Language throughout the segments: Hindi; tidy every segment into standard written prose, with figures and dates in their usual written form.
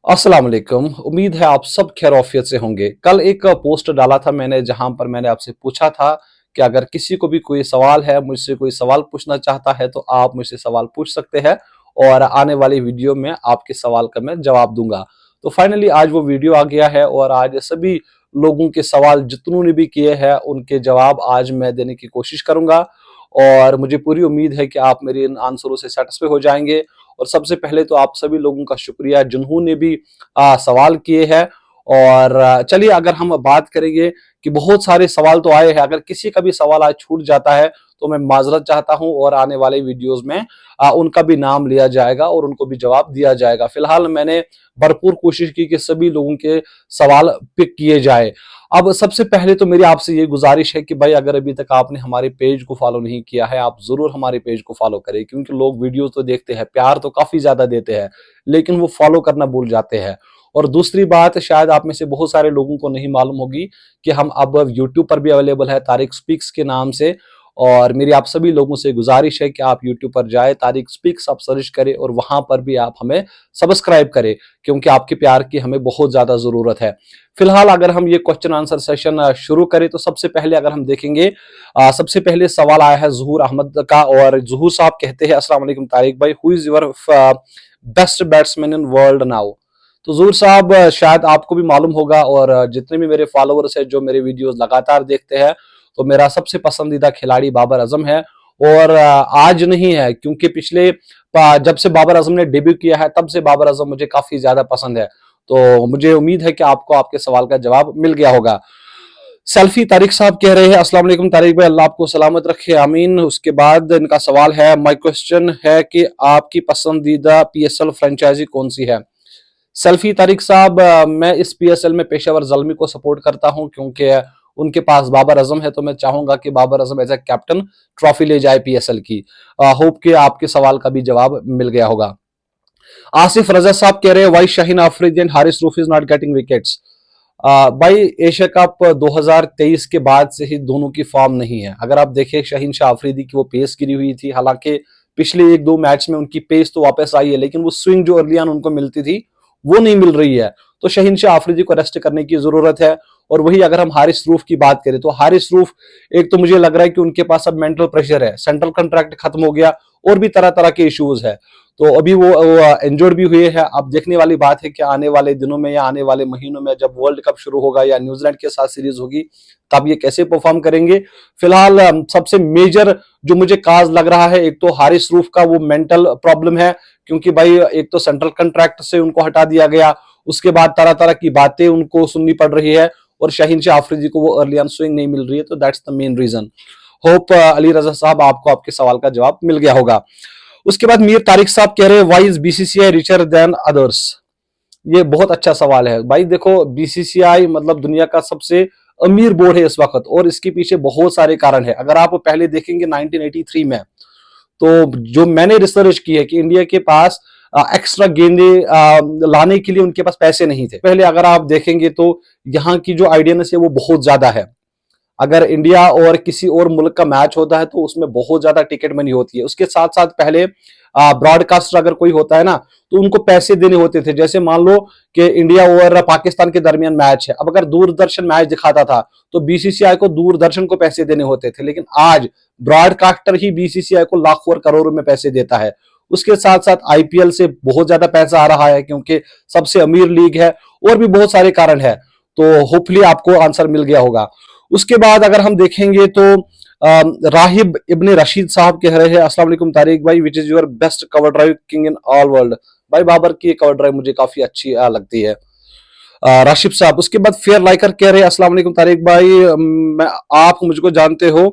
अस्सलाम वालेकुम। उम्मीद है आप सब खैरियत से होंगे। कल एक पोस्ट डाला था मैंने जहां पर मैंने आपसे पूछा था कि अगर किसी को भी कोई सवाल है, मुझसे कोई सवाल पूछना चाहता है तो आप मुझसे सवाल पूछ सकते हैं और आने वाली वीडियो में आपके सवाल का मैं जवाब दूंगा। तो फाइनली आज वो वीडियो आ गया है और आज सभी लोगों के सवाल जितनों ने भी किए हैं उनके जवाब आज मैं देने की कोशिश करूंगा और मुझे पूरी उम्मीद है कि आप मेरे इन आंसरों से सेटिस्फाई हो जाएंगे। और सबसे पहले तो आप सभी लोगों का शुक्रिया जिन्होंने भी सवाल किए हैं। और चलिए अगर हम बात करेंगे कि बहुत सारे सवाल तो आए हैं, अगर किसी का भी सवाल आज छूट जाता है तो मैं माजरत चाहता हूं और आने वाले वीडियोस में उनका भी नाम लिया जाएगा और उनको भी जवाब दिया जाएगा। फिलहाल मैंने भरपूर कोशिश की कि सभी लोगों के सवाल पिक किए जाए। अब सबसे पहले तो मेरी आपसे ये गुजारिश है कि भाई अगर अभी तक आपने हमारे पेज को फॉलो नहीं किया है, आप जरूर हमारे पेज को फॉलो करें, क्योंकि लोग वीडियो तो देखते हैं, प्यार तो काफी ज्यादा देते हैं, लेकिन वो फॉलो करना भूल जाते हैं। और दूसरी बात, शायद आप में से बहुत सारे लोगों को नहीं मालूम होगी कि हम अब यूट्यूब पर भी अवेलेबल है तारिक स्पीक्स के नाम से। और मेरी आप सभी लोगों से गुजारिश है कि आप यूट्यूब पर जाए, तारिक स्पीक्स आप सर्च करें और वहां पर भी आप हमें सब्सक्राइब करें, क्योंकि आपके प्यार की हमें बहुत ज्यादा जरूरत है। फिलहाल अगर हम ये क्वेश्चन आंसर सेशन शुरू करें तो सबसे पहले अगर हम देखेंगे, सबसे पहले सवाल आया है जहूर अहमद का और जहूर साहब कहते हैं अस्सलाम वालेकुम तारिक भाई, who is your best batsman in world now. तो जहूर साहब, शायद आपको भी मालूम होगा और जितने भी मेरे फॉलोअर्स हैं जो मेरे वीडियोस लगातार देखते हैं, तो मेरा सबसे पसंदीदा खिलाड़ी बाबर आजम है। और आज नहीं है, क्योंकि पिछले जब से बाबर आजम ने डेब्यू किया है तब से बाबर आजम मुझे काफी ज्यादा पसंद है। तो मुझे उम्मीद है कि आपको आपके सवाल का जवाब मिल गया होगा। सेल्फी तारिक साहब कह रहे हैं अस्सलाम वालेकुम तारिक भाई, अल्लाह आपको सलामत रखे, आमीन। उसके बाद इनका सवाल है, माय क्वेश्चन है कि आपकी पसंदीदा पीएसएल फ्रेंचाइजी कौन सी है। सेल्फी तारिक साहब, मैं इस पीएसएल में पेशावर जल्मी को सपोर्ट करता हूं, क्योंकि उनके पास बाबर आजम है, तो मैं चाहूंगा कि Babar Azam as a captain trophy ले जाए पीएसएल की। होप कि आपके सवाल का भी जवाब मिल गया होगा। आसिफ रजा साहब कह रहे हैं, why Shaheen Afridi and Haris Rauf is not getting wickets. भाई एशिया कप 2023 के बाद से ही दोनों की फॉर्म नहीं है। अगर आप देखें शाहीन शाह आफरीदी की वो पेस गिरी हुई थी, हालांकि पिछले एक दो मैच में उनकी पेस तो वापस आई है, लेकिन वो स्विंग जो अर्लियान उनको मिलती थी वो नहीं मिल रही है। तो शाहीन शाह आफरीदी को रेस्ट करने की जरूरत है। और वही अगर हम हारिस रूफ की बात करें तो हारिस रूफ, एक तो मुझे लग रहा है कि उनके पास अब मेंटल प्रेशर है, सेंट्रल कॉन्ट्रैक्ट खत्म हो गया और भी तरह तरह के इश्यूज है। तो अभी वो इंजर्ड भी हुए हैं। अब देखने वाली बात है कि आने वाले दिनों में या आने वाले महीनों में जब वर्ल्ड कप शुरू होगा या न्यूजीलैंड के साथ सीरीज होगी, तब ये कैसे परफॉर्म करेंगे। फिलहाल सबसे मेजर जो मुझे काज लग रहा है, एक तो हारिस रूफ का वो मेंटल प्रॉब्लम है, क्योंकि भाई एक तो सेंट्रल कॉन्ट्रैक्ट से उनको हटा दिया गया, उसके बाद तरह तरह की बातें उनको सुननी पड़ रही है, और शाहीन शाह आफरीदी को वो अर्ली ऑन स्विंग नहीं मिल रही है। तो that's the main reason. Hope Ali Raza साहब आपको आपके सवाल का जवाब मिल गया होगा। उसके बाद मीर तारिक साहब कह रहे हैं, why is BCCI richer than others. ये बहुत अच्छा सवाल है भाई। देखो, बीसीसीआई मतलब दुनिया का सबसे अमीर बोर्ड है इस वक्त, और इसके पीछे बहुत सारे कारण है। अगर आप पहले देखेंगे 1983 में, तो जो मैंने रिसर्च की है कि इंडिया के पास एक्स्ट्रा गेंदे लाने के लिए उनके पास पैसे नहीं थे। पहले अगर आप देखेंगे तो यहाँ की जो आइडियनेस है वो बहुत ज्यादा है। अगर इंडिया और किसी और मुल्क का मैच होता है तो उसमें बहुत ज्यादा टिकट मनी होती है। उसके साथ साथ पहले ब्रॉडकास्टर अगर कोई होता है ना, तो उनको पैसे देने होते थे। जैसे मान लो कि इंडिया और पाकिस्तान के दरमियान मैच है, अब अगर दूरदर्शन मैच दिखाता था तो बीसीसीआई को दूरदर्शन को पैसे देने होते थे, लेकिन आज ब्रॉडकास्टर ही बीसीसीआई को लाखों और करोड़ों में पैसे देता है। उसके साथ साथ आईपीएल से बहुत ज्यादा पैसा आ रहा है, क्योंकि सबसे अमीर लीग है, और भी बहुत सारे कारण है। तो होपफुली आपको आंसर मिल गया होगा। उसके बाद अगर हम देखेंगे तो राहिब इब्ने रशीद साहब कह रहे हैं, अस्सलाम वालेकुम तारिक भाई, विच is your best cover drive king in all world. भाई बाबर की कवर ड्राइव मुझे काफी अच्छी लगती है। राशिद साहब, उसके बाद फेयर लाइकर कह रहे हैं, अस्सलाम वालेकुम तारिक भाई, आप मुझको जानते हो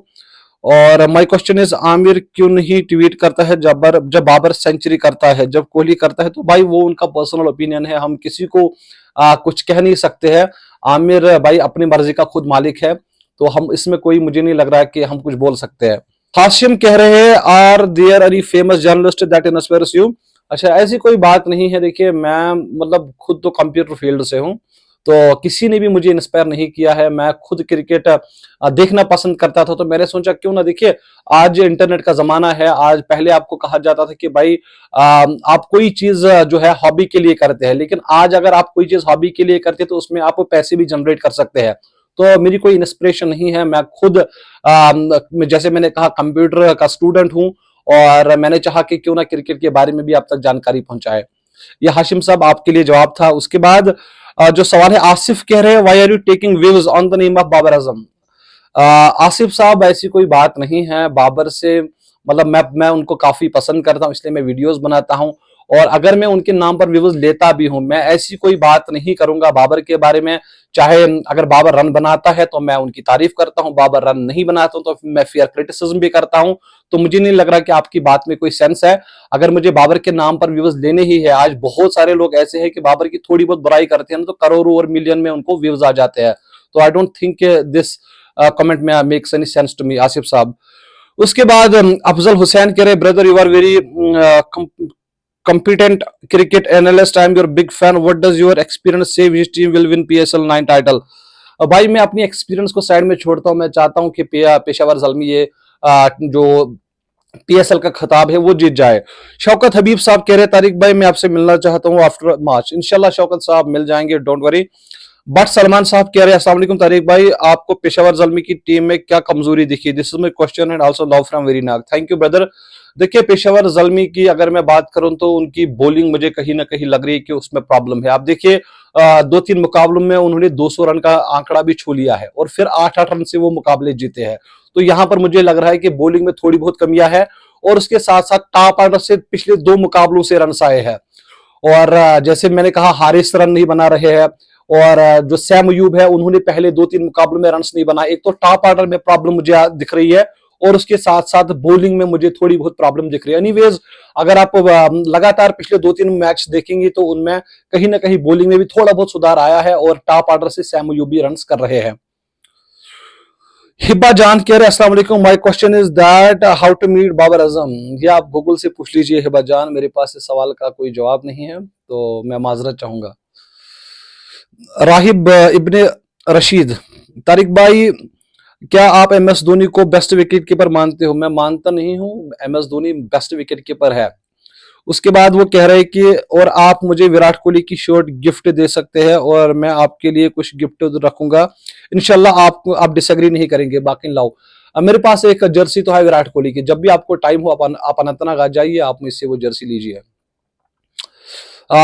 और माय क्वेश्चन इज, आमिर क्यों नहीं ट्वीट करता है जब बाबर सेंचुरी करता है, जब कोहली करता है। तो भाई वो उनका पर्सनल ओपिनियन है, हम किसी को कुछ कह नहीं सकते हैं। आमिर भाई अपनी मर्जी का खुद मालिक है, तो हम इसमें कोई, मुझे नहीं लग रहा है कि हम कुछ बोल सकते हैं। हाशिम कह रहे हैं, are there any famous journalist that inspires you. अच्छा, ऐसी कोई बात नहीं है। देखिए, मैं मतलब खुद तो कंप्यूटर फील्ड से हूँ, तो किसी ने भी मुझे इंस्पायर नहीं किया है। मैं खुद क्रिकेट देखना पसंद करता था, तो मैंने सोचा क्यों ना, देखिए आज इंटरनेट का जमाना है। आज पहले आपको कहा जाता था कि भाई आप कोई चीज जो है हॉबी के लिए करते हैं, लेकिन आज अगर आप कोई चीज हॉबी के लिए करते हैं तो उसमें आप पैसे भी जनरेट कर सकते हैं। तो मेरी कोई इंस्पिरेशन नहीं है, मैं खुद जैसे मैंने कहा कंप्यूटर का स्टूडेंट हूं, और मैंने चाहा कि क्यों ना क्रिकेट के बारे में भी आप तक जानकारी पहुंचाए। ये हाशिम साहब आपके लिए जवाब था। उसके बाद जो सवाल है, आसिफ कह रहे हैं why are you taking views on the name of Babar Azam. Asif साहब ऐसी कोई बात नहीं है, बाबर से मतलब मैं उनको काफी पसंद करता हूं, इसलिए मैं वीडियोस बनाता हूं। और अगर मैं उनके नाम पर व्यूज लेता भी हूं, मैं ऐसी कोई बात नहीं करूंगा बाबर के बारे में। चाहे अगर बाबर रन बनाता है तो मैं उनकी तारीफ करता हूं, बाबर रन नहीं बनाता हूं तो मैं फेयर क्रिटिसिज्म भी करता हूं। तो मुझे नहीं लग रहा कि आपकी बात में कोई सेंस है। अगर मुझे बाबर के नाम पर व्यूज लेने ही है, आज बहुत सारे लोग ऐसे हैं कि बाबर की थोड़ी बहुत बुराई करते हैं तो करोड़ों और मिलियन में उनको व्यूज आ जाते हैं। तो I don't think this comment में makes any sense to me, Asif साहब। उसके बाद अफजल हुसैन कह रहे brother you are very competent cricket analyst, I am your big fan, what does your experience say which team will win PSL 9 title? भाई मैं अपनी एक्सपीरियंस को साइड में छोड़ता हूं, मैं चाहता हूं कि पेशावर ज़ल्मी ये जो पीएसएल का खिताब है वो जीत जाए। शौकत हबीब साहब कह रहे तारिक भाई मैं आपसे मिलना चाहता हूं आफ्टर मैच। इंशाल्लाह शौकत साहब मिल जाएंगे, डोंट वरी। बट सलमान साहब कह रहे हैं अस्सलाम वालेकुम तारिक भाई, आपको पेशावर ज़ल्मी की टीम में क्या कमजोरी दिखी? This is my question and also love from very Nag. Thank you brother. देखिए पेशावर ज़ल्मी की अगर मैं बात करूं तो उनकी बॉलिंग मुझे कहीं ना कहीं लग रही है कि उसमें प्रॉब्लम है। आप देखिए 2-3 मुकाबलों में उन्होंने 200 रन का आंकड़ा भी छू लिया है और फिर 8-8 रन से वो मुकाबले जीते हैं। तो यहां पर मुझे लग रहा है कि बॉलिंग में थोड़ी बहुत कमियां है, और उसके साथ साथ टॉप ऑर्डर से पिछले 2 मुकाबलों से रन आए हैं। और जैसे मैंने कहा हारिस रन नहीं बना रहे हैं, और जो सैम अयूब है उन्होंने पहले 2-3 मुकाबलों में रन नहीं बनाए। एक तो टॉप ऑर्डर में प्रॉब्लम मुझे दिख रही है, और उसके साथ साथ बॉलिंग में मुझे थोड़ी बहुत प्रॉब्लम दिख रही है। एनीवेज अगर आप लगातार पिछले 2-3 मैच देखेंगे तो उनमें कहीं ना कहीं बॉलिंग में भी थोड़ा बहुत सुधार आया है, और टॉप ऑर्डर से सैम अयूब भी रन कर रहे हैं। हिब्बा जान कह रहे अस्सलाम वालेकुम, my question is that how to meet Babar Azam. ये आप गूगल से पूछ लीजिए हिब्बा जान, मेरे पास इस सवाल का कोई जवाब नहीं है, तो मैं माजरत चाहूंगा। राहिब इब्ने रशीद, तारिक भाई क्या आप एम एस धोनी को बेस्ट विकेट कीपर मानते हो? मैं मानता नहीं हूं, M S Dhoni best wicket keeper है। उसके बाद वो कह रहे हैं कि और आप मुझे विराट कोहली की शर्ट गिफ्ट दे सकते हैं और मैं आपके लिए कुछ गिफ्ट रखूंगा इंशाल्लाह, आप डिसएग्री नहीं करेंगे। बाकी लाओ, मेरे पास एक जर्सी तो है विराट कोहली की, जब भी आपको टाइम हो आप अनंतनाग आ जाइए, आप मुझसे वो जर्सी लीजिए।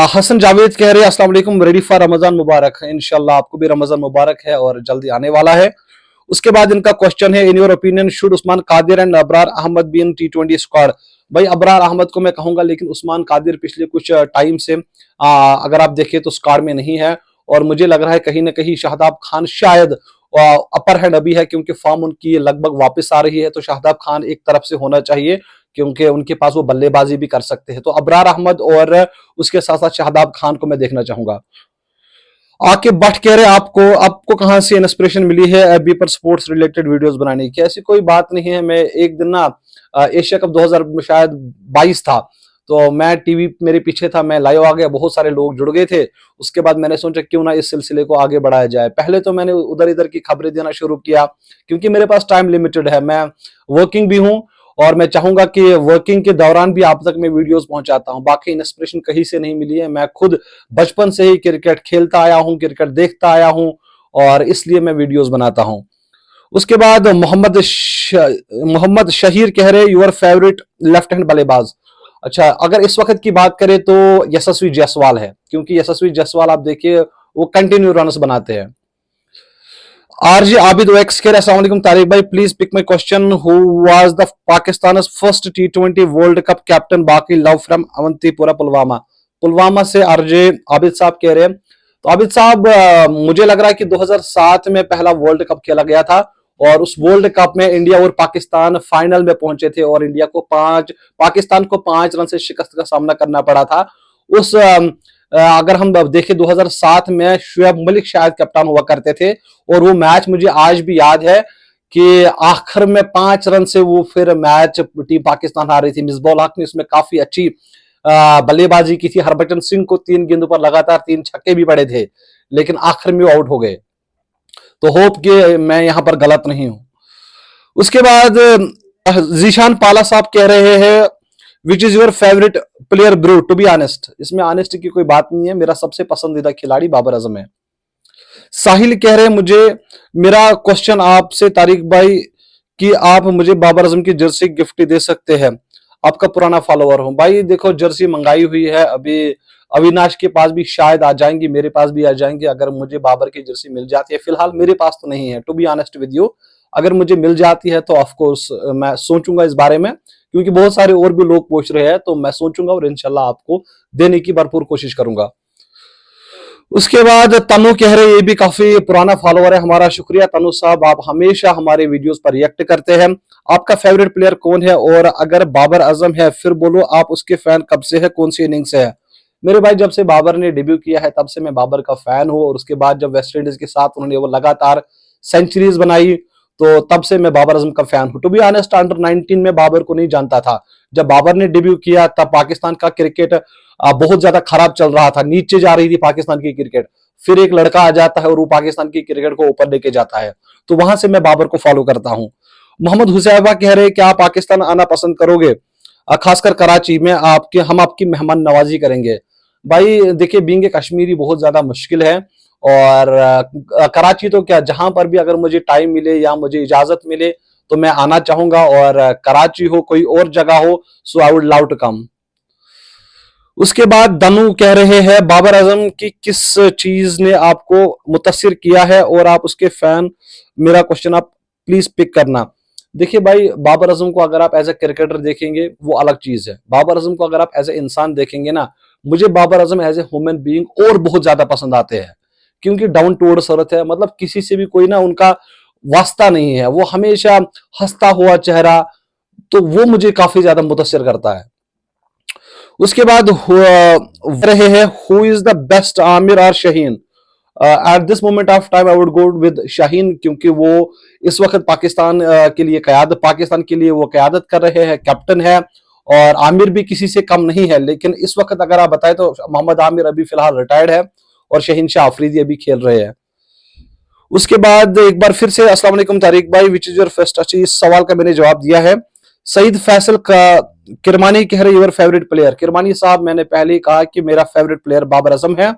हसन जावेद कह रहे हैं अस्सलाम वालेकुम, रेडी फॉर रमजान मुबारक है। इंशाल्लाह आपको भी रमजान मुबारक है और जल्दी आने वाला है। उसके बाद इनका क्वेश्चन है in your opinion should Usman Qadir and Abrar Ahmed be in T20 squad? भाई अबरार अहमद को मैं कहूंगा, लेकिन उस्मान कादिर पिछले कुछ टाइम से अगर आप देखें तो स्क्वाड में नहीं है, और मुझे लग रहा है कहीं ना कहीं शाहदाब खान शायद अपर हैंड अभी है, क्योंकि फॉर्म उनकी लगभग वापस आ रही है। तो शाहदाब खान एक तरफ से होना चाहिए, क्योंकि उनके पास वो बल्लेबाजी भी कर सकते हैं। तो अबरार अहमद और उसके साथ साथ शाहदाब खान को मैं देखना चाहूंगा। आके भट्ट कह रहे आपको आपको कहां से इंस्पिरेशन मिली है एबी पर स्पोर्ट्स रिलेटेड वीडियोस बनाने की? ऐसी कोई बात नहीं है। मैं एक दिन ना एशिया कप 2000 शायद 22 था, तो मैं टीवी मेरे पीछे था, मैं लाइव आ गया, बहुत सारे लोग जुड़ गए थे। उसके बाद मैंने सोचा क्यों ना इस सिलसिले को आगे बढ़ाया जाए। पहले तो मैंने उधर इधर की खबरें देना शुरू किया, क्योंकि मेरे पास टाइम लिमिटेड है, मैं वर्किंग भी हूँ, और मैं चाहूंगा कि वर्किंग के दौरान भी आप तक मैं वीडियोस पहुंचाता हूं। बाकी इंस्पिरेशन कहीं से नहीं मिली है, मैं खुद बचपन से ही क्रिकेट खेलता आया हूं, क्रिकेट देखता आया हूं, और इसलिए मैं वीडियोस बनाता हूं। उसके बाद मोहम्मद शहीर कह रहे योर फेवरेट लेफ्ट हैंड बल्लेबाज? अच्छा, अगर इस वक्त की बात करें तो यशस्वी जायसवाल है, क्योंकि यशस्वी जायसवाल आप देखिए वो कंटिन्यू रन्स बनाते हैं। आरजे आबिद ओएक्स कह रहे अस्सलाम वालेकुम तारिक भाई, please pick my question, who was the Pakistan first T20 world cup captain? बाकी लव फ्रॉम अवंतीपुरा पुलवामा। पुलवामा से आरजे आबिद साहब कह रहे हैं। तो आबिद साहब मुझे लग रहा है कि 2007 में पहला वर्ल्ड कप खेला गया था, और उस वर्ल्ड कप में इंडिया और पाकिस्तान फाइनल में पहुंचे थे, और इंडिया को पाकिस्तान को 5 रन से शिकस्त का सामना करना पड़ा था। उस अगर हम देखें 2007 में शुएब मलिक शायद कप्तान हुआ करते थे, और वो मैच मुझे आज भी याद है कि आखिर में 5 रन से वो फिर मैच टीम पाकिस्तान हार रही थी। मिसबाह हक ने उसमें काफी अच्छी बल्लेबाजी की थी, हरभजन सिंह को 3 गेंदों पर लगातार 3 छक्के भी पड़े थे, लेकिन आखिर में आउट हो गए। तो होप कि मैं यहां पर गलत नहीं हूं। उसके बाद जीशान पाला साहब कह रहे हैं which is your favourite player bro. To be honest, इसमें ऑनेस्ट की कोई बात नहीं है, मेरा सबसे पसंदीदा खिलाड़ी बाबर आजम है। साहिल कह रहे हैं मुझे, मेरा क्वेश्चन आपसे तारिक भाई कि आप मुझे बाबर आजम की जर्सी गिफ्ट दे सकते हैं, आपका पुराना फॉलोअर हूं। भाई देखो, जर्सी मंगाई हुई है, अभी अविनाश के पास भी शायद आ जाएंगी, मेरे पास भी आ जाएंगी। अगर मुझे बाबर की जर्सी मिल जाती है, फिलहाल मेरे पास तो नहीं है, to be honest with you. अगर मुझे मिल जाती है तो ऑफ कोर्स मैं सोचूंगा इस बारे में, क्योंकि बहुत सारे और भी लोग पूछ रहे हैं, तो मैं सोचूंगा और इंशाल्लाह आपको देने की भरपूर कोशिश करूंगा। उसके बाद तनु कह रहे, ये भी काफी पुराना फॉलोअर है हमारा, शुक्रिया तनु साहब, आप हमेशा हमारे वीडियोस पर रिएक्ट करते हैं। आपका फेवरेट प्लेयर कौन है, और अगर बाबर आजम है फिर बोलो आप उसके फैन कब से है, कौन सी इनिंग से है। मेरे भाई, जब से बाबर ने डेब्यू किया है तब से मैं बाबर का फैन हूं, और उसके बाद जब वेस्ट इंडीज के साथ उन्होंने वो लगातार सेंचुरीज बनाई, तो तब से मैं बाबर आजम का फैन हूं। टू बी ऑनेस्ट, अंडर 19 में बाबर को नहीं जानता था। जब बाबर ने डेब्यू किया तब पाकिस्तान का क्रिकेट बहुत ज्यादा खराब चल रहा था, नीचे जा रही थी पाकिस्तान की क्रिकेट। फिर एक लड़का आ जाता है और वो पाकिस्तान की क्रिकेट को ऊपर लेके जाता है, तो वहां से मैं बाबर को फॉलो करता हूं। मोहम्मद हुसैबा कह रहे हैं क्या आप पाकिस्तान आना पसंद करोगे, खासकर कराची में, हम आपकी मेहमान नवाजी करेंगे। भाई देखिए, बीइंग ए कश्मीरी बहुत ज्यादा मुश्किल है, और कराची तो क्या, जहां पर भी अगर मुझे टाइम मिले या मुझे इजाजत मिले तो मैं आना चाहूंगा, और कराची हो कोई और जगह हो, so I would love to come. उसके बाद दनु कह रहे हैं बाबर आजम की किस चीज ने आपको मुतासिर किया है और आप उसके फैन, मेरा क्वेश्चन आप प्लीज पिक करना। देखिए भाई, बाबर आजम को अगर आप एज ए क्रिकेटर देखेंगे वो अलग चीज है, बाबर आजम को अगर आप एज ए इंसान देखेंगे ना, मुझे Babar Azam as a human being और बहुत ज्यादा पसंद आते हैं, क्योंकि डाउन टू अर्थ औरत है, मतलब किसी से भी कोई ना उनका वास्ता नहीं है, वो हमेशा हंसता हुआ चेहरा, तो वो मुझे काफी ज्यादा मुतासिर करता है। उसके बाद रहे हैं who is the best, Aamir और Shaheen. At this moment of time I would go with Shaheen, क्योंकि वो इस वक्त पाकिस्तान के लिए पाकिस्तान के लिए वो क़यादत कर रहे हैं, कैप्टन है, और आमिर भी किसी से कम नहीं है। लेकिन इस वक्त अगर आप बताएं तो मोहम्मद आमिर अभी फिलहाल रिटायर्ड है, और शहीन शाह अफरीदी अभी खेल रहे हैं। उसके बाद एक बार फिर से अस्सलाम वालेकुम तारिक भाई, विच इज योर फेस्ट, अच्छी, इस सवाल का मैंने जवाब दिया है। सईद फैसल का किरमानी कह रहे योर फेवरेट प्लेयर। किरमानी साहब, मैंने पहले ही कहा कि मेरा फेवरेट प्लेयर बाबर आजम है।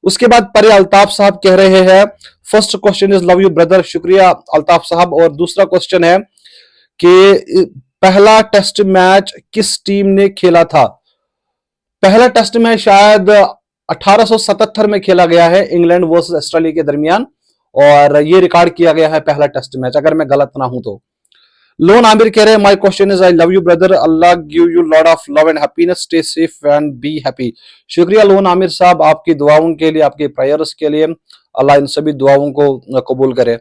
उसके बाद परे अल्ताफ साहब कह रहे हैं first question is love you brother, शुक्रिया अल्ताफ साहब। और दूसरा क्वेश्चन है कि पहला टेस्ट मैच किस टीम ने खेला था। पहला टेस्ट मैच शायद 1877 में खेला गया है, इंग्लैंड वर्सेस ऑस्ट्रेलिया के दरमियान, और ये रिकॉर्ड किया गया है पहला टेस्ट मैच, अगर मैं गलत ना हूं तो। लोन आमिर कह रहे हैं my question is I love you brother, Allah give you lot of love and happiness, stay safe and be happy. शुक्रिया लोन आमिर साहब, आपकी दुआओं के लिए, आपके प्रेयर्स के लिए, अल्लाह इन सभी दुआओं को कबूल करे।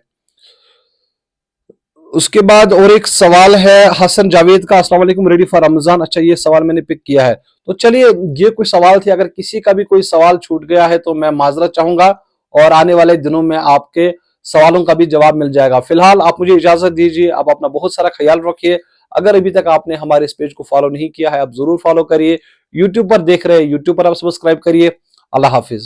उसके बाद और एक सवाल है हसन जावेद का, अस्सलाम वालेकुम, रेडी फॉर रमजान। अच्छा, ये सवाल मैंने पिक किया है, तो चलिए, ये कुछ सवाल थे, अगर किसी का भी कोई सवाल छूट गया है तो मैं माजरत चाहूंगा, और आने वाले दिनों में आपके सवालों का भी जवाब मिल जाएगा। फिलहाल आप मुझे इजाजत दीजिए, आप अपना बहुत सारा ख्याल रखिए। अगर अभी तक आपने हमारे इस पेज को फॉलो नहीं किया है, आप जरूर फॉलो करिए। यूट्यूब पर देख रहे हैं, यूट्यूब पर आप सब्सक्राइब करिए। अल्लाह हाफिज।